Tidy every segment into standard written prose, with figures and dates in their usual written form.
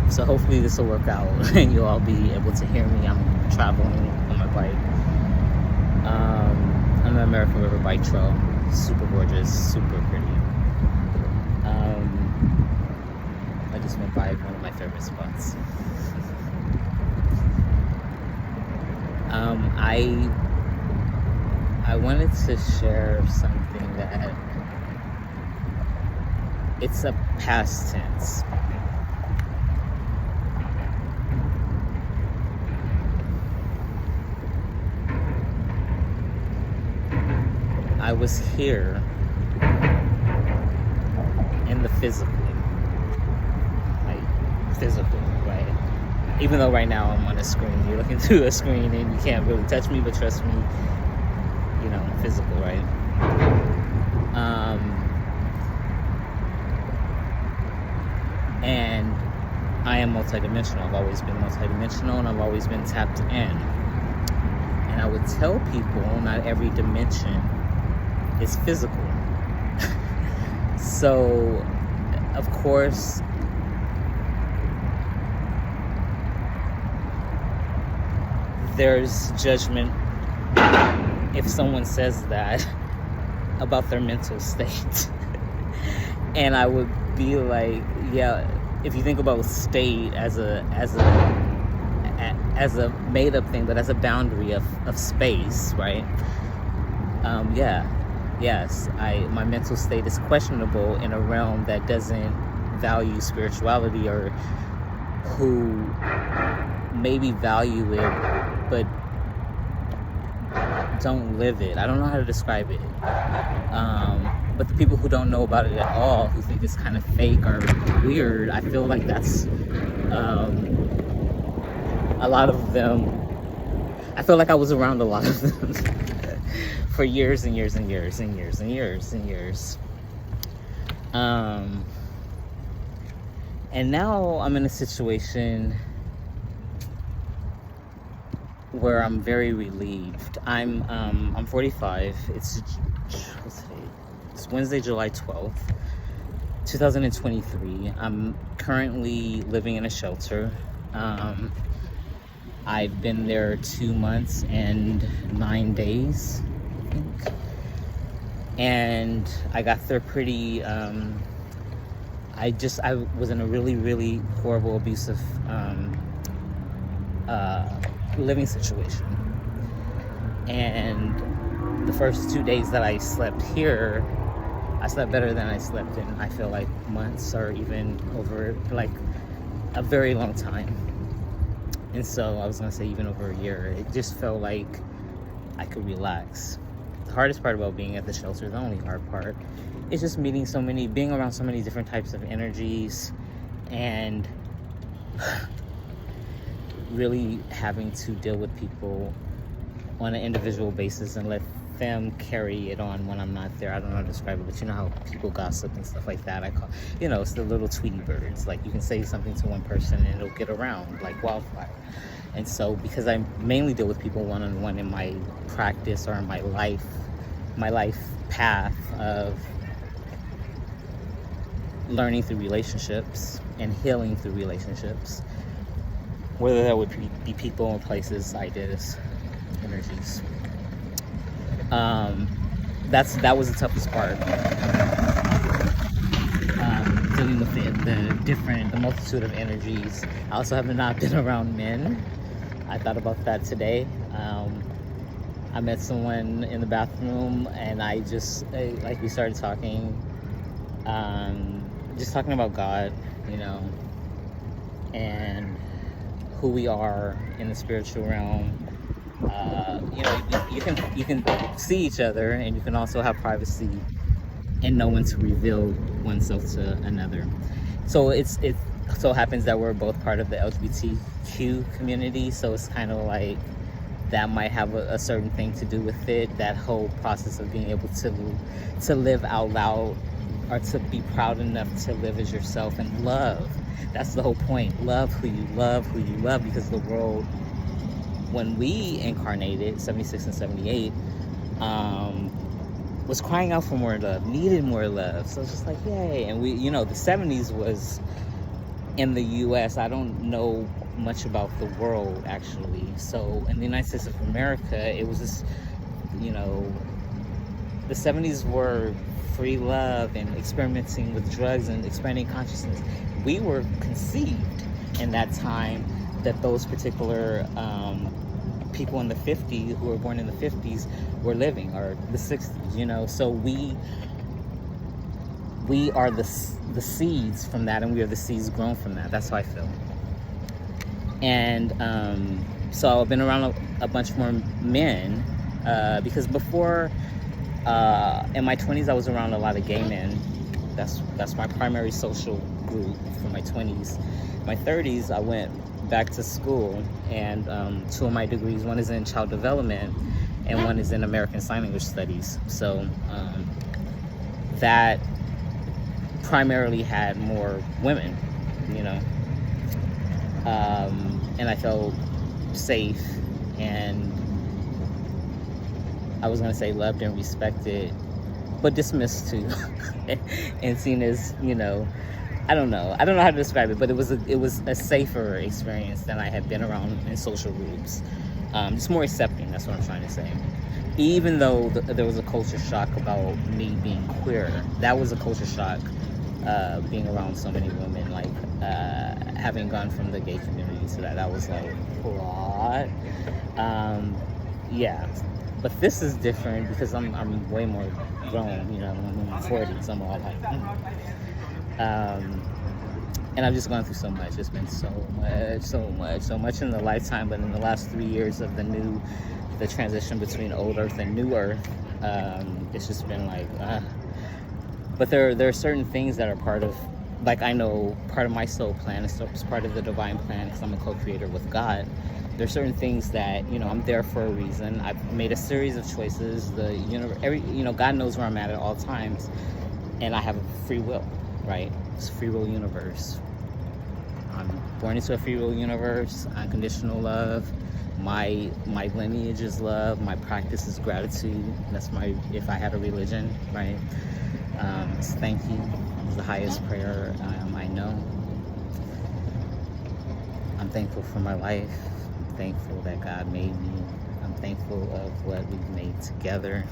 So hopefully this will work out and you'll all be able to hear me. I'm traveling on my bike. I'm an American River Bike Trail. Super gorgeous, super pretty. I just went by one of my favorite spots. I wanted to share something that it's a past tense. I was here in the physical, right? Even though right now I'm on a screen, you're looking through a screen and you can't really touch me, but trust me, you know, physical, right? And I am multidimensional. I've always been multidimensional, and I've always been tapped in. And I would tell people not every dimension is physical. So, of course, there's judgment if someone says that about their mental state. And I would be like, yeah, if you think about state as a made up thing, but as a boundary of space, right? Yes, my mental state is questionable in a realm that doesn't value spirituality, or who maybe value it but don't live it. I don't know how to describe it. But the people who don't know about it at all, who think it's kind of fake or weird, I feel like that's a lot of them. I feel like I was around a lot of them for years and years and years and years and years and years. And now I'm in a situation where I'm very relieved. I'm 45. It's Wednesday, July 12th, 2023. I'm currently living in a shelter. I've been there 2 months and 9 days, I think. And I got there pretty, I was in a really, really horrible, abusive living situation. And the first 2 days that I slept here, I slept better than I slept in, I feel like, months, or even over like a very long time. And so I was gonna say even over a year. It just felt like I could relax. The hardest part about being at the shelter, the only hard part, is just being around so many different types of energies, and really having to deal with people on an individual basis and let them carry it on when I'm not there. I don't know how to describe it, but you know how people gossip and stuff like that. It's the little Tweety birds. Like, you can say something to one person and it'll get around like wildfire. And so, because I mainly deal with people one-on-one in my practice, or in my life path of learning through relationships and healing through relationships, whether that would be people, places, ideas, energies. That was the toughest part. Dealing with the multitude of energies. I also have not been around men. I thought about that today. I met someone in the bathroom, and I just, we started talking, just talking about God, and who we are in the spiritual realm. You can see each other, and you can also have privacy and know when to reveal oneself to another. So it so happens that we're both part of the LGBTQ community, so it's kind of like that might have a certain thing to do with it. That whole process of being able to live out loud, or to be proud enough to live as yourself and love. That's the whole point. Love who you love, because the world, when we incarnated, 76 and 78, was crying out for more love, needed more love. So it's just like, yay. And we, the 70s was in the U.S. I don't know much about the world, actually. So in the United States of America, it was just, you know, the 70s were free love and experimenting with drugs and expanding consciousness. We were conceived in that time that those particular people in the 50s, who were born in the 50s, were living, or the 60s, you know. So we are the seeds from that, and we are the seeds grown from that. That's how I feel. And so I've been around a bunch more men, because before, in my 20s, I was around a lot of gay men. That's my primary social group for my 20s. My 30s, I went back to school, and 2 of my degrees, one is in child development and one is in American Sign Language Studies. So that primarily had more women, you know, and I felt safe, and I was gonna say loved and respected, but dismissed too, and seen as, you know, I don't know how to describe it, but it was a safer experience than I had been around in social groups. Just more accepting. That's what I'm trying to say. Even though there was a culture shock about me being queer, that was a culture shock. Being around so many women, like having gone from the gay community to that was like, what? Yeah, but this is different because I'm way more grown, you know. I'm in my 40s. I'm all like, and I've just gone through so much. It's been so much in the lifetime, but in the last 3 years of the transition between old Earth and new Earth, it's just been like, but there are certain things that are part of, like, I know part of my soul plan is part of the divine plan, because I'm a co-creator with God. There's certain things that, you know, I'm there for a reason. I've made a series of choices. The universe, God knows where I'm at all times, and I have a free will, right? It's a free will universe. I'm born into a free will universe. Unconditional love. My lineage is love. My practice is gratitude. That's if I had a religion, right? It's thank you. It's the highest prayer I know. I'm thankful for my life. I'm thankful that God made me. I'm thankful of what we've made together,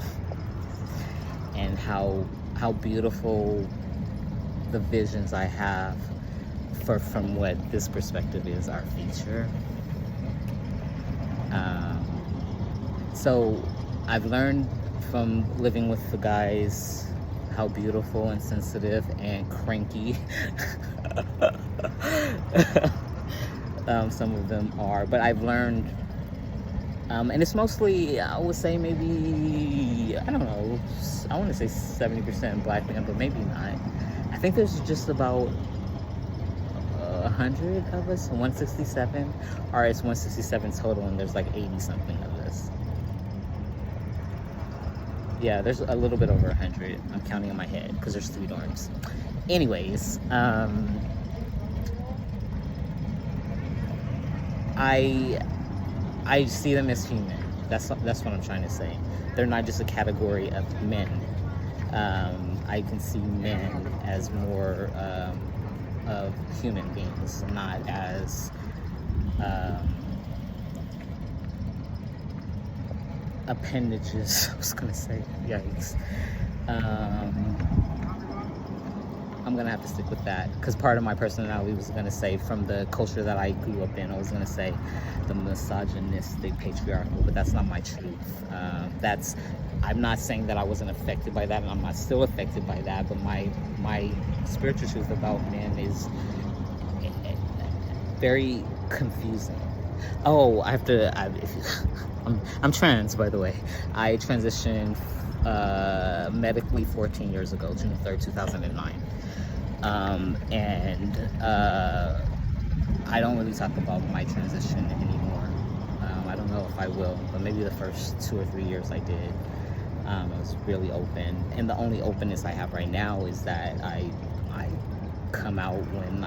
and how beautiful the visions I have from what this perspective is our future. So I've learned from living with the guys how beautiful and sensitive and cranky some of them are, but I've learned, and it's mostly, I would say, maybe, I don't know, I want to say 70% black men, but maybe not. I think there's just about 100 of us, 167, or it's 167 total, and there's like 80 something of us. Yeah, there's a little bit over 100. I'm counting in my head because there's 3 dorms. Anyways, I see them as human. That's what I'm trying to say. They're not just a category of men. I can see men as more of human beings, not as appendages. I was gonna say, yikes. I'm gonna have to stick with that, because part of my personality was gonna say, from the culture that I grew up in, I was gonna say the misogynistic, patriarchal, but that's not my truth. I'm not saying that I wasn't affected by that, and I'm not still affected by that, but my spiritual truth about men is very confusing. Oh, I'm trans, by the way. I transitioned medically 14 years ago, June 3rd, 2009. I don't really talk about my transition anymore. I don't know if I will, but maybe the first 2 or 3 years I did. I was really open, and the only openness I have right now is that I come out when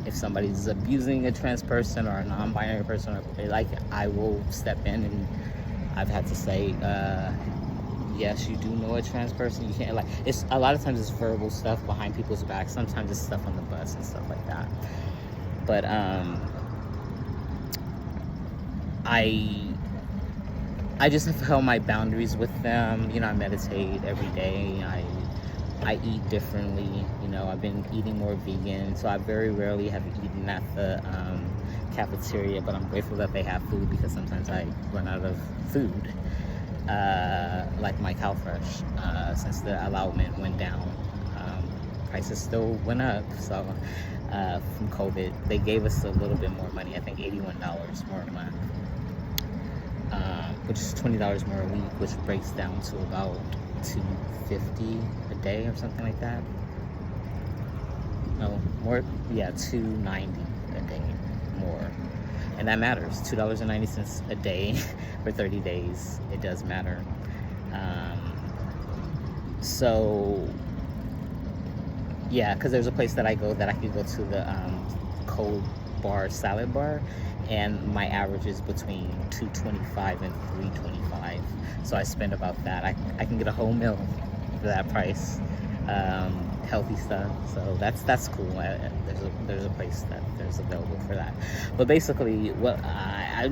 if somebody's abusing a trans person or a non-binary person, I will step in, and I've had to say, yes, you do know a trans person. You can't, like, it's a lot of times it's verbal stuff behind people's backs. Sometimes it's stuff on the bus and stuff like that. But I just have held my boundaries with them. You know, I meditate every day. I eat differently. You know, I've been eating more vegan, so I very rarely have eaten at the cafeteria, but I'm grateful that they have food, because sometimes I run out of food, like my CalFresh. Since the allotment went down, prices still went up. So from COVID, they gave us a little bit more money. I think $81 more a month, which is $20 more a week, which breaks down to about $250 a day or something like that. No, more, yeah, $290 a day more. And that matters. $2.90 a day for 30 days. It does matter. So yeah, because there's a place that I go that I could go to, the cold bar salad bar, and my average is between $2.25 and $3.25. So I spend about that. I can get a whole meal for that price. Healthy stuff, so that's cool. There's a place that there's available for that. But basically, what I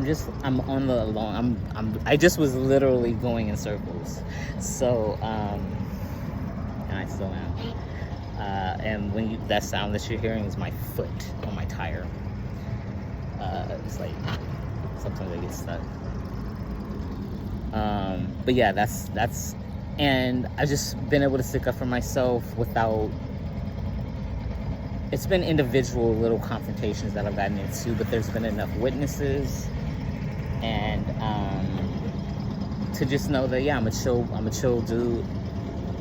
just was literally going in circles. So and I still am. And when that sound that you're hearing is my foot on my tire. It's like sometimes I get stuck. But yeah, that's. And I've just been able to stick up for myself without... It's been individual little confrontations that I've gotten into, but there's been enough witnesses, and to just know that, yeah, I'm a chill dude.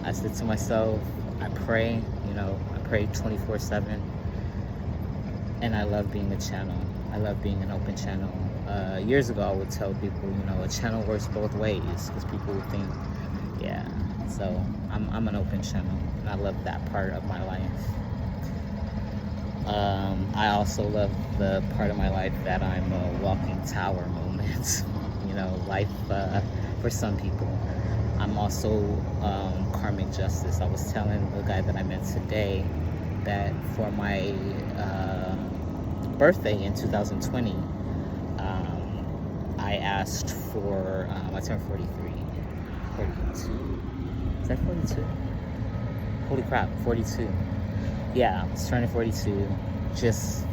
I sit to myself, I pray, you know, I pray 24/7, and I love being a channel. I love being an open channel. Years ago, I would tell people, you know, a channel works both ways, because people would think, yeah, so I'm an open channel, and I love that part of my life. I also love the part of my life that I'm a walking tower moment. You know, life for some people. I'm also karmic justice. I was telling the guy that I met today that for my birthday in 2020, I asked for, I turned 43. 42. Is that 42? Holy crap, 42. Yeah, I was turning 42. Just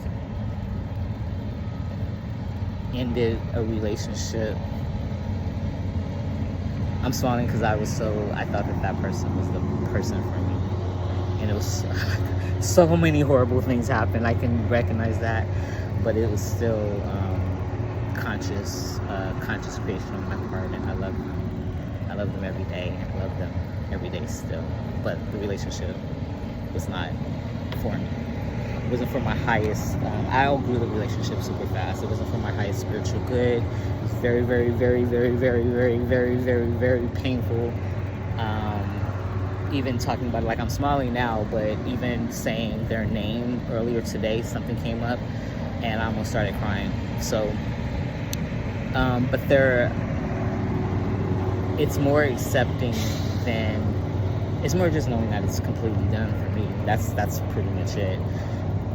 ended a relationship. I'm smiling because I thought that person was the person for me. And it was so many horrible things happened. I can recognize that, but it was still conscious creation on my part, and I love them. I love them every day. I love them every day still. But the relationship was not for me. It wasn't for my highest. I outgrew the relationship super fast. It wasn't for my highest spiritual good. It was very, very, very, very, very, very, very, very, very painful. Even talking about it, like I'm smiling now, but even saying their name earlier today, something came up, and I almost started crying. So, but it's more accepting than, it's more just knowing that it's completely done for me. That's pretty much it.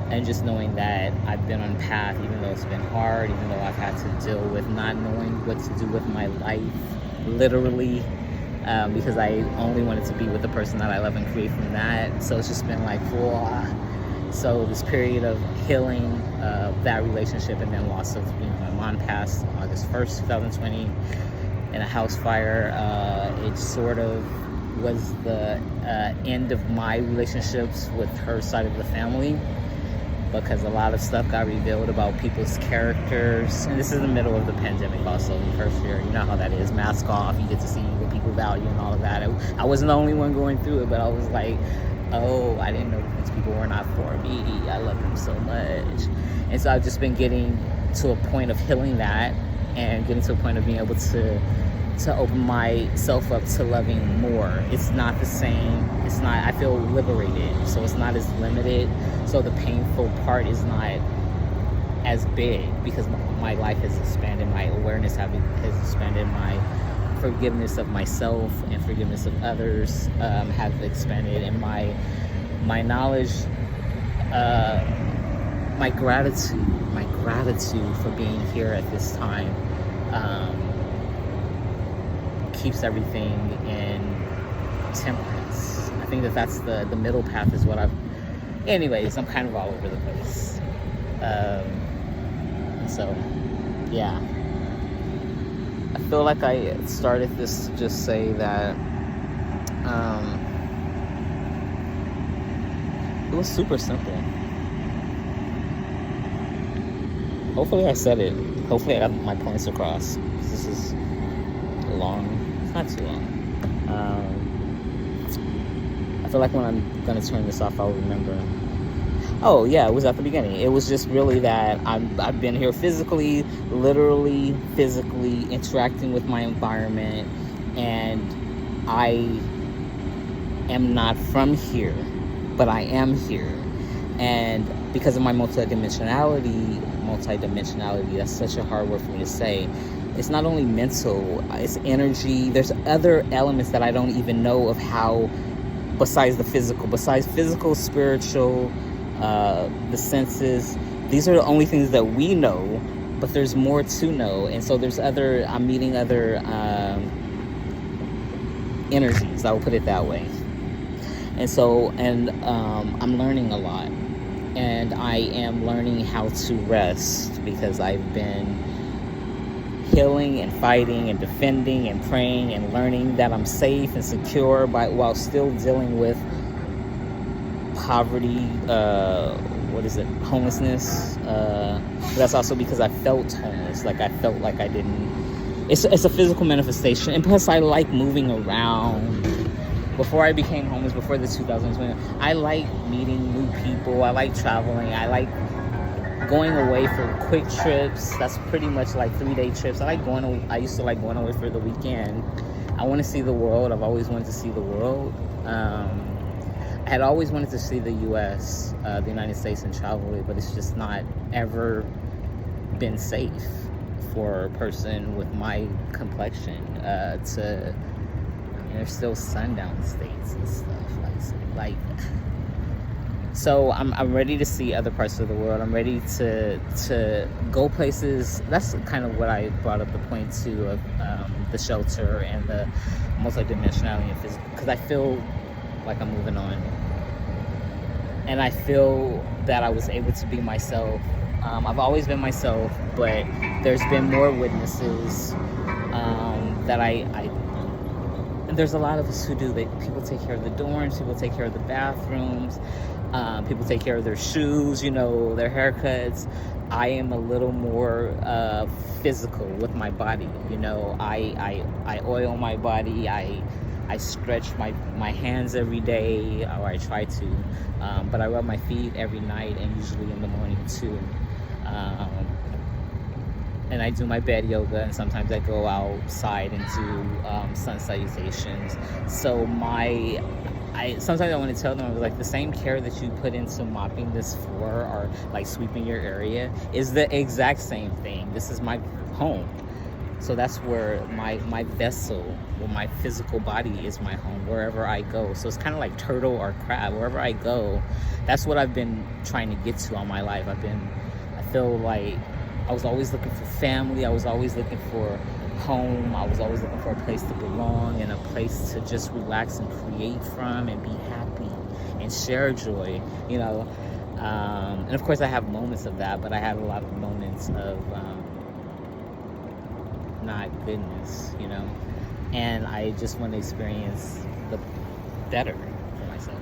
And just knowing that I've been on path, even though it's been hard, even though I've had to deal with not knowing what to do with my life, literally, because I only wanted to be with the person that I love and create from that. So it's just been like, whoa. So this period of healing that relationship, and then loss of, you know, my mom passed August 1st, 2020 in a house fire. It sort of was the end of my relationships with her side of the family, because a lot of stuff got revealed about people's characters. And this is the middle of the pandemic also, the first year. You know how that is. Mask off, you get to see what people value and all of that. I wasn't the only one going through it, but I was like, oh, I didn't know these people were not for me. I love them so much. And so I've just been getting to a point of healing that, and getting to a point of being able to open myself up to loving more. It's not the same. It's not, I feel liberated, so it's not as limited. So the painful part is not as big, because my life has expanded, my awareness has expanded, my forgiveness of myself and forgiveness of others have expanded, and my knowledge, my gratitude for being here at this time keeps everything in temperance. I think that's the middle path is what I've... Anyways, I'm kind of all over the place. So, yeah. I feel like I started this to just say that it was super simple. Hopefully I said it. Hopefully I got my points across. This is long. It's not too long. I feel like when I'm going to turn this off, I'll remember. Oh, yeah, it was at the beginning. It was just really that I've been here physically, literally, physically interacting with my environment, and I am not from here, but I am here. And because of my multidimensionality, that's such a hard word for me to say. It's not only mental, it's energy. There's other elements that I don't even know of how, besides physical, spiritual, the senses. These are the only things that we know, but there's more to know. And so I'm meeting other energies, I will put it that way. And so, I'm learning a lot. And I am learning how to rest, because I've been healing and fighting and defending and praying and learning that I'm safe and secure while still dealing with poverty, homelessness. But that's also because I felt homeless. Like I felt like I didn't... It's a physical manifestation. And plus I like moving around. Before I became homeless, before the 2020, I like meeting new people. I like traveling. I like going away for quick trips. That's pretty much like 3-day trips. I used to like going away for the weekend. I want to see the world. I've always wanted to see the world. I had always wanted to see the U.S., the United States, and travel it, but it's just not ever been safe for a person with my complexion to... There's still sundown states and stuff like so I'm ready to see other parts of the world. I'm ready to go places. That's kind of what I brought up the point to of the shelter and the multidimensionality and physical, because I feel like I'm moving on, and I feel that I was able to be myself. I've always been myself, but there's been more witnesses that I there's a lot of us who do that. People take care of the dorms, people take care of the bathrooms, people take care of their shoes, their haircuts. I am a little more physical with my body. I oil my body. I stretch my hands every day, or I try to, but I rub my feet every night and usually in the morning too. And I do my bed yoga, and sometimes I go outside and do sun salutations. So sometimes I want to tell them, I was like, the same care that you put into mopping this floor or like sweeping your area is the exact same thing. This is my home. So that's where my vessel, or my physical body is my home, wherever I go. So it's kind of like turtle or crab. Wherever I go, that's what I've been trying to get to all my life. I feel like I was always looking for family. I was always looking for home. I was always looking for a place to belong and a place to just relax and create from and be happy and share joy, And of course I have moments of that, but I had a lot of moments of not goodness, And I just want to experience the better for myself,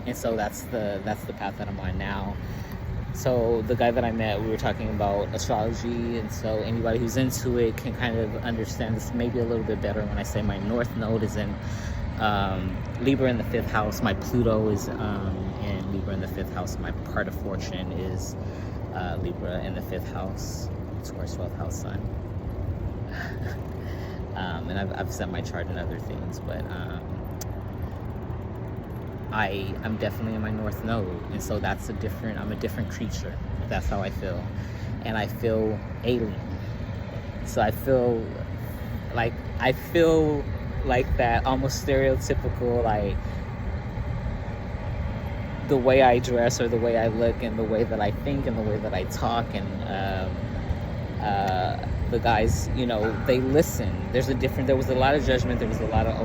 And so that's the path that I'm on now. So the guy that I met, we were talking about astrology, and so anybody who's into it can kind of understand this maybe a little bit better when I say my North Node is in Libra in the 5th house. My Pluto is in Libra in the 5th house. My part of fortune is Libra in the 5th house. Taurus 12th house sun. And I've set my chart and other things, but I'm definitely in my North Node, and so I'm a different creature. That's how I feel, and I feel alien So I feel like that almost stereotypical, like the way I dress or the way I look and the way that I think and the way that I talk, and the guys, you know, they listen. There was a lot of judgment. There was a lot of,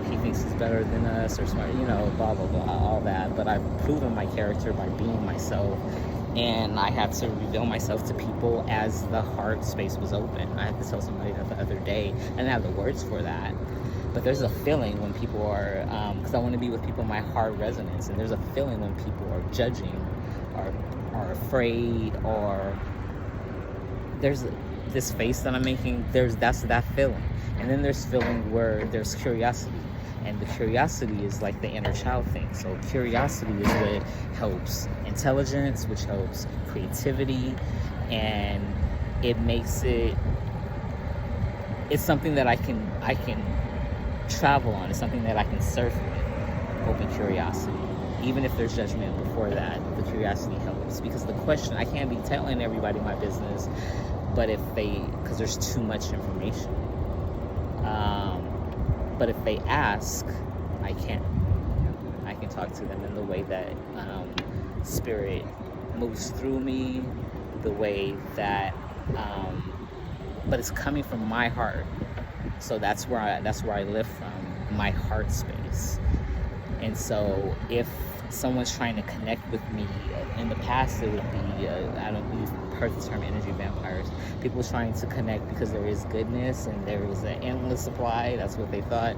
he thinks he's better than us or smart, you know, blah, blah, blah, all that. But I've proven my character by being myself. And I had to reveal myself to people as the heart space was open. I had to tell somebody that the other day. I didn't have the words for that. But there's a feeling when people are, because I want to be with people my heart resonates. And there's a feeling when people are judging, are afraid, or there's this face that I'm making. That's that feeling. And then there's feeling where there's curiosity. And the curiosity is like the inner child thing. So curiosity is what helps intelligence, which helps creativity, and it makes it's something that I can travel on. It's something that I can surf with. Open curiosity. Even if there's judgment before that, the curiosity helps. Because the question, I can't be telling everybody my business, but because there's too much information. But if they ask, I can talk to them in the way that spirit moves through me, the way that, but it's coming from my heart. So that's where I live from, my heart space. And so if someone's trying to connect with me, in the past it would be, I don't know if you've heard the term energy vampires. People trying to connect because there is goodness and there is an endless supply. That's what they thought.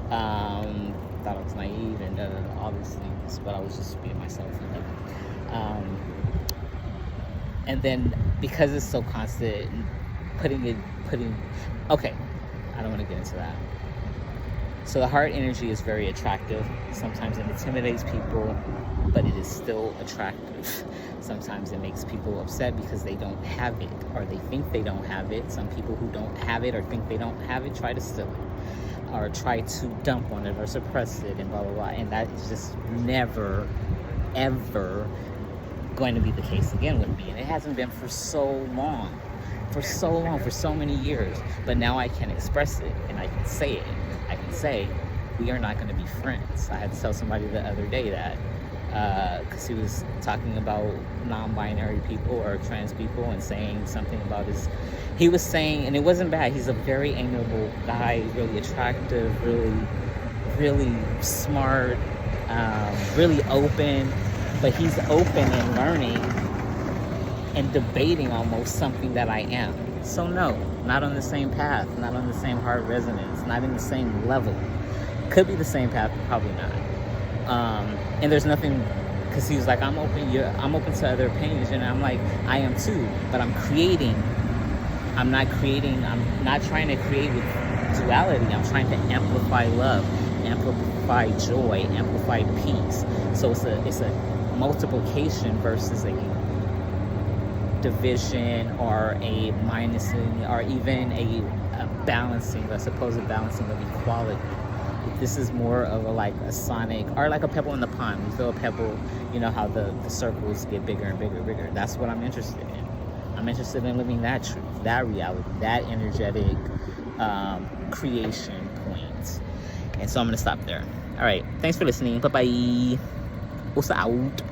Thought I was naive and all these things, but I was just being myself. And then because it's so constant, okay, I don't want to get into that. So the heart energy is very attractive. Sometimes it intimidates people, but it is still attractive. Sometimes it makes people upset because they don't have it, or they think they don't have it. Some people who don't have it or think they don't have it try to steal it, or try to dump on it or suppress it, and blah, blah, blah. And that is just never, ever going to be the case again with me. And it hasn't been for so long, for so many years. But now I can express it, and I can say it. I can say, we are not going to be friends. I had to tell somebody the other day that, because he was talking about non-binary people or trans people and saying something about he was saying, and it wasn't bad, he's a very amiable guy, really attractive, really smart, really open, but he's open and learning and debating almost something that I am. So no, not on the same path, not on the same heart resonance, not in the same level. Could be the same path, but probably not. And there's nothing, because he was like, I'm open to other opinions, and I'm like, I am too, but I'm not trying to create with duality. I'm trying to amplify love, amplify joy, amplify peace. So it's a multiplication versus a division or a minusing or even a balancing, a supposed balancing of equality. This is more of a sonic, or like a pebble in the pond. You feel a pebble, you know how the circles get bigger and bigger and bigger. That's what I'm interested in. I'm interested in living that truth, that reality, that energetic creation point. And so I'm going to stop there. All right. Thanks for listening. Bye-bye. What's out?